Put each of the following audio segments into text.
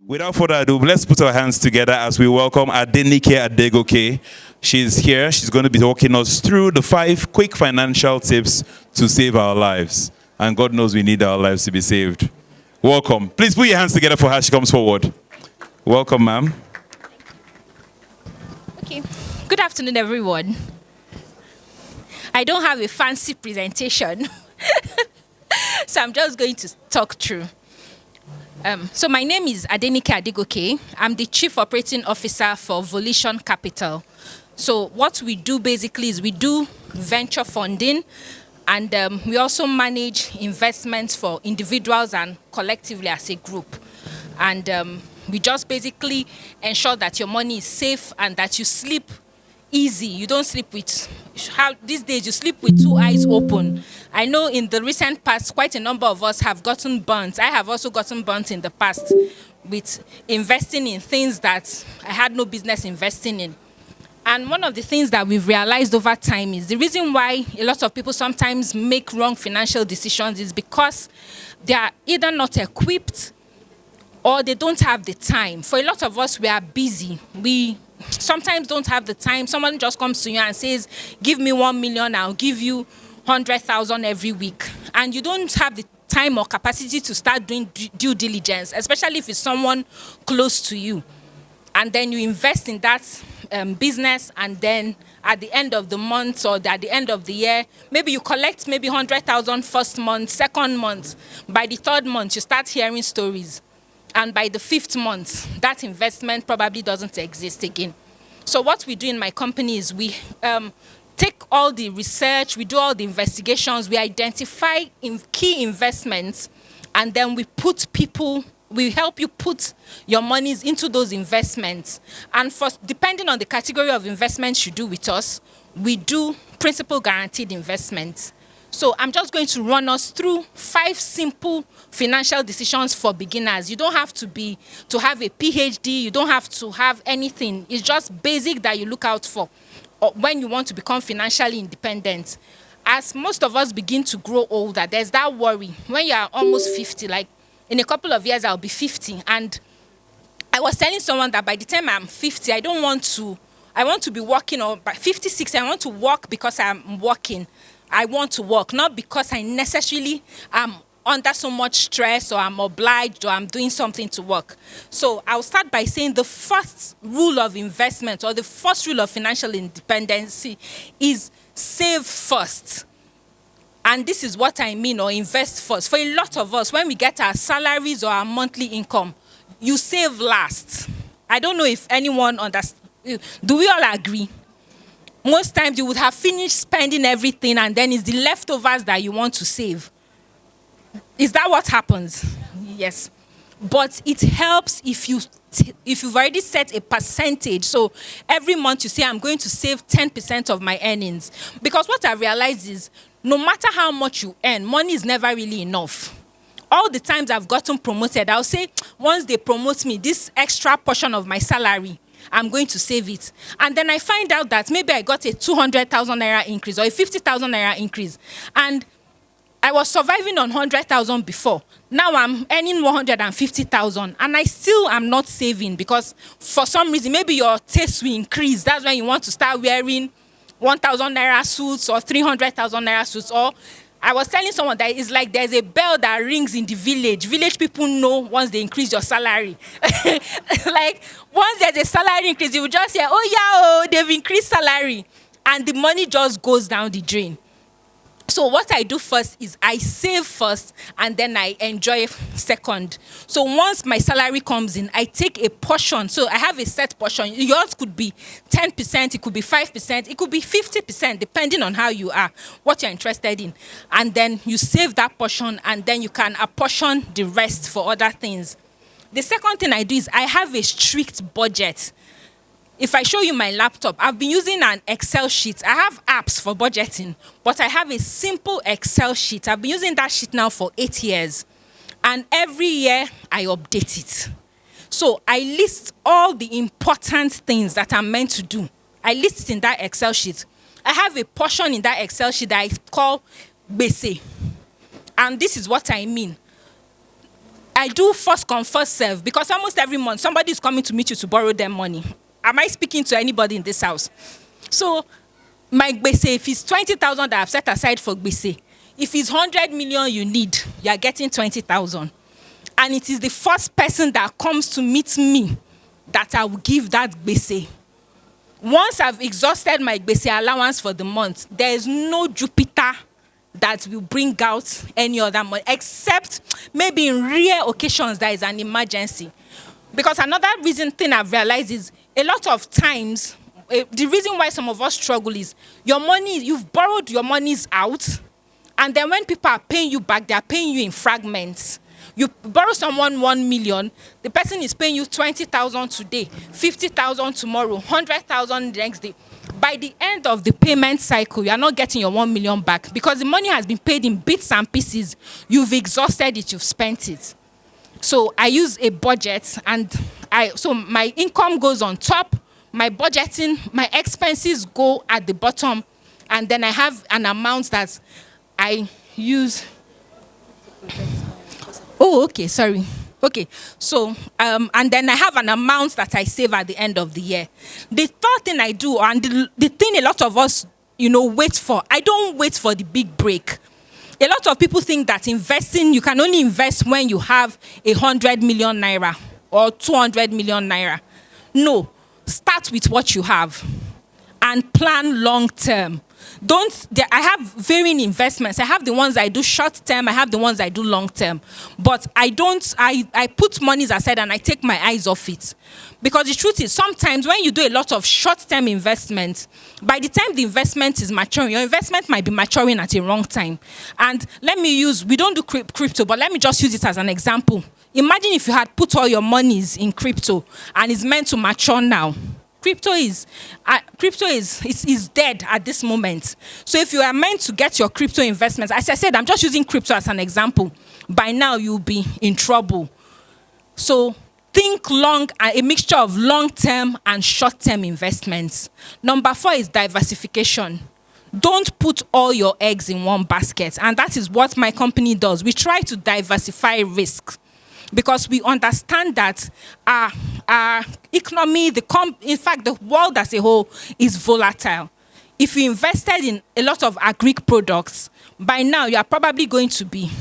Without further ado, let's put our hands together as we welcome Adenike Adegoke. She's here. She's going to be walking us through the 5 quick financial tips to save our lives. And God knows we need our lives to be saved. Welcome. Please put your hands together for her. She comes forward. Welcome, ma'am. Okay. Good afternoon, everyone. I don't have a fancy presentation, so I'm just going to talk through. So my name is Adenike Adegoke. I'm the Chief Operating Officer for Volition Capital. So what we do basically is we do venture funding, and we also manage investments for individuals and collectively as a group. And we just basically ensure that your money is safe and that you sleep easy. You don't sleep with, these days you sleep with 2 eyes open. I know in the recent past, quite a number of us have gotten burnt. I have also gotten burnt in the past with investing in things that I had no business investing in. And one of the things that we've realized over time is the reason why a lot of people sometimes make wrong financial decisions is because they are either not equipped or they don't have the time. For a lot of us, we are busy. We sometimes don't have the time. Someone just comes to you and says, give me 1 million, I'll give you 100,000 every week. And you don't have the time or capacity to start doing due diligence, especially if it's someone close to you. And then you invest in that business, and then at the end of the month or at the end of the year, maybe you collect maybe 100,000 first month, second month. By the third month, you start hearing stories. And by the 5th month, that investment probably doesn't exist again. So what we do in my company is we take all the research, we do all the investigations, we identify key investments, and then we help you put your monies into those investments. And depending on the category of investments you do with us, we do principal guaranteed investments. So I'm just going to run us through 5 simple financial decisions for beginners. You don't have to have a PhD, you don't have to have anything. It's just basic that you look out for when you want to become financially independent. As most of us begin to grow older, there's that worry. When you are almost 50, like in a couple of years, I'll be 50. And I was telling someone that by the time I'm 50, I want to be working, or by 56, I want to work because I'm working. I want to work, not because I necessarily am under so much stress or I'm obliged or I'm doing something to work. So I'll start by saying the first rule of investment, or the first rule of financial independence, is save first. And this is what I mean, or invest first. For a lot of us, when we get our salaries or our monthly income, you save last. I don't know if anyone understands. Do we all agree? Most times you would have finished spending everything, and then it's the leftovers that you want to save. Is that what happens? Yes. But it helps if you've already set a percentage. So every month you say, I'm going to save 10% of my earnings. Because what I realized is, no matter how much you earn, money is never really enough. All the times I've gotten promoted, I'll say, once they promote me, this extra portion of my salary, I'm going to save it. And then I find out that maybe I got a 200,000 naira increase or a 50,000 naira increase. And I was surviving on 100,000 before. Now I'm earning 150,000, and I still am not saving because for some reason, maybe your taste will increase. That's when you want to start wearing 1,000 naira suits or 300,000 naira suits. Or I was telling someone that it's like there's a bell that rings in the village. Village people know once they increase your salary. Like once there's a salary increase, you will just say, oh yeah, they've increased salary. And the money just goes down the drain. So what I do first is I save first, and then I enjoy second. So once my salary comes in, I take a portion. So I have a set portion. Yours could be 10%, it could be 5%, it could be 50%, depending on how you are, what you're interested in. And then you save that portion, and then you can apportion the rest for other things. The second thing I do is I have a strict budget. If I show you my laptop, I've been using an Excel sheet. I have apps for budgeting, but I have a simple Excel sheet. I've been using that sheet now for 8 years. And every year, I update it. So I list all the important things that I'm meant to do. I list it in that Excel sheet. I have a portion in that Excel sheet that I call Bese. And this is what I mean. I do first come, first serve, because almost every month somebody is coming to meet you to borrow them money. Am I speaking to anybody in this house? So my gbese, if it's 20,000 that I've set aside for gbese, if it's 100 million you need, you are getting 20,000. And it is the first person that comes to meet me that I will give that gbese. Once I've exhausted my gbese allowance for the month, there is no Jupiter that will bring out any other money, except maybe in rare occasions there is an emergency. Because another thing I've realized is a lot of times, the reason why some of us struggle is your money, you've borrowed your monies out, and then when people are paying you back, they are paying you in fragments. You borrow someone 1 million, the person is paying you 20,000 today, 50,000 tomorrow, 100,000 the next day. By the end of the payment cycle, you are not getting your 1 million back because the money has been paid in bits and pieces. You've exhausted it, you've spent it. So I use a budget, and so my income goes on top, my budgeting, my expenses go at the bottom, and then I have an amount that I use. Oh, okay, sorry. Okay, so, and then I have an amount that I save at the end of the year. The third thing I do, and the thing a lot of us, wait for, I don't wait for the big break. A lot of people think that investing, you can only invest when you have 100 million naira or 200 million naira. No, start with what you have and plan long term. I have varying investments. I have the ones I do short term, I have the ones I do long term. But I put monies aside and I take my eyes off it. Because the truth is, sometimes when you do a lot of short term investments, by the time the investment is maturing, your investment might be maturing at a wrong time. And we don't do crypto, but let me just use it as an example. Imagine if you had put all your monies in crypto and it's meant to mature now. Crypto is dead at this moment. So if you are meant to get your crypto investments, as I said, I'm just using crypto as an example. By now, you'll be in trouble. So think long, a mixture of long-term and short-term investments. Number 4 is diversification. Don't put all your eggs in one basket. And that is what my company does. We try to diversify risk, because we understand that our economy, in fact, the world as a whole is volatile. If you invested in a lot of agric products, by now you are probably going to be,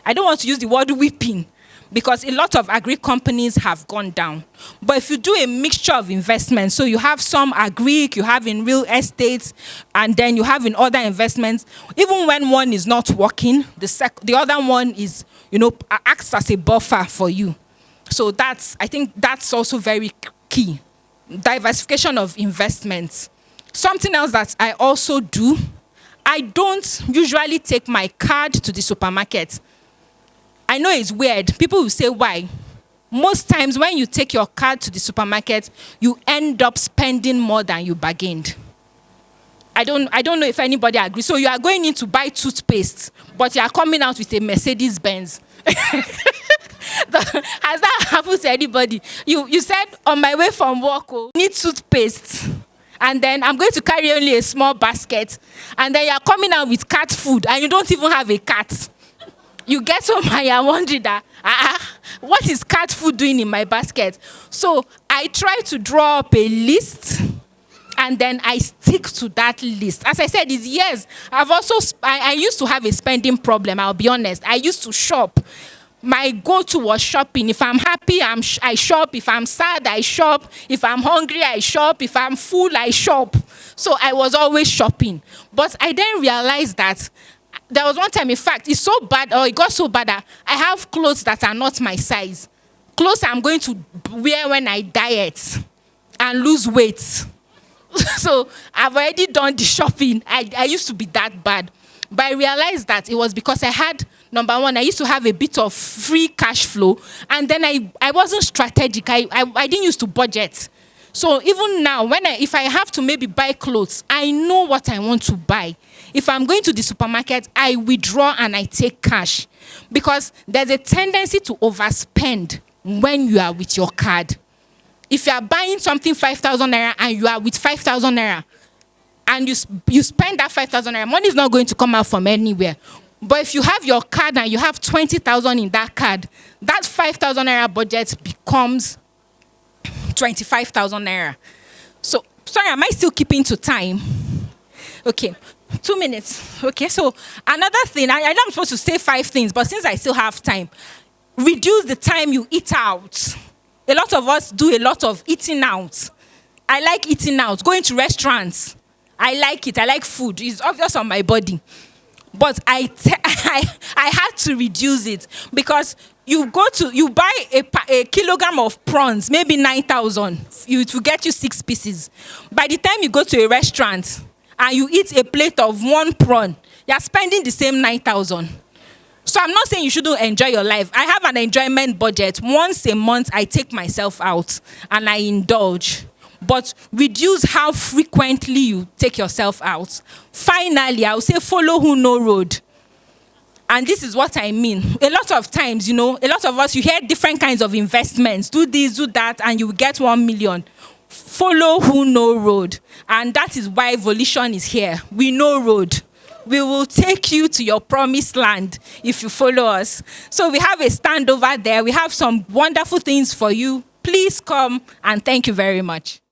I don't want to use the word weeping, because a lot of agri companies have gone down. But if you do a mixture of investments, so you have some agric, you have in real estate, and then you have in other investments, even when one is not working, the other one is, acts as a buffer for you. So I think that's also very key. Diversification of investments. Something else that I also do, I don't usually take my card to the supermarket. I know it's weird. People will say, why? Most times when you take your card to the supermarket, you end up spending more than you bargained. I don't know if anybody agrees. So you are going in to buy toothpaste, but you are coming out with a Mercedes Benz. Has that happened to anybody? You said, on my way from work, I need toothpaste. And then I'm going to carry only a small basket. And then you are coming out with cat food, and you don't even have a cat. You get home and you're wondering that, what is cat food doing in my basket? So I try to draw up a list, and then I stick to that list. As I said, it's years. I used to have a spending problem, I'll be honest. I used to shop. My go-to was shopping. If I'm happy, I shop. If I'm sad, I shop. If I'm hungry, I shop. If I'm full, I shop. So I was always shopping. But I then realized that there was one time, in fact, it got so bad that I have clothes that are not my size. Clothes I'm going to wear when I diet and lose weight. So I've already done the shopping. I used to be that bad. But I realized that it was because I had, number one, I used to have a bit of free cash flow. And then I wasn't strategic. I didn't used to budget. So even now, if I have to maybe buy clothes, I know what I want to buy. If I'm going to the supermarket, I withdraw and I take cash. Because there's a tendency to overspend when you are with your card. If you are buying something 5,000 naira and you are with 5,000 naira, and you spend that 5,000 naira, money is not going to come out from anywhere. But if you have your card and you have 20,000 in that card, that 5,000 naira budget becomes 25,000 naira. So, sorry, am I still keeping to time? Okay, 2 minutes. Okay, so another thing, I know I'm supposed to say 5 things, but since I still have time, reduce the time you eat out. A lot of us do a lot of eating out. I like eating out, going to restaurants. I like it. I like food. It's obvious on my body. But I had to reduce it because you buy a kilogram of prawns, maybe 9,000. It will get you 6 pieces. By the time you go to a restaurant and you eat a plate of 1 prawn, you're spending the same 9,000. So I'm not saying you shouldn't enjoy your life. I have an enjoyment budget. Once a month, I take myself out and I indulge. But reduce how frequently you take yourself out. Finally, I would say follow who know road. And this is what I mean. A lot of times, a lot of us, you hear different kinds of investments. Do this, do that, and you will get 1 million. Follow who know road. And that is why Volition is here. We know road. We will take you to your promised land if you follow us. So we have a stand over there. We have some wonderful things for you. Please come, and thank you very much.